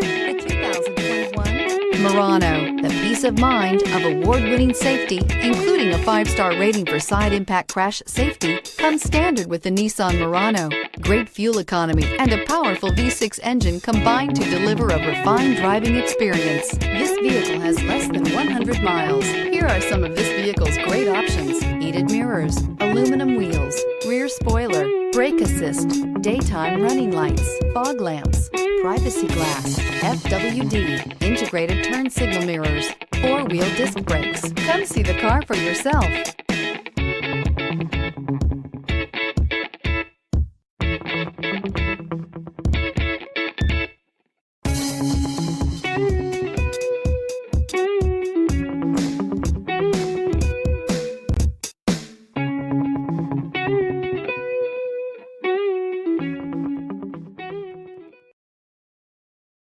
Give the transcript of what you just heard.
drive the 2021 Murano. The peace of mind of award-winning safety, including a 5-star rating for side impact crash safety, comes standard with the Nissan Murano. Great fuel economy and a powerful V6 engine combine to deliver a refined driving experience. This vehicle has less than 100 miles. Here are some of this vehicle's great options: heated mirrors, aluminum wheels, rear spoiler, brake assist, daytime running lights, fog lamps, privacy glass, FWD, integrated turn signal mirrors, 4-wheel disc brakes. Come see the car for yourself.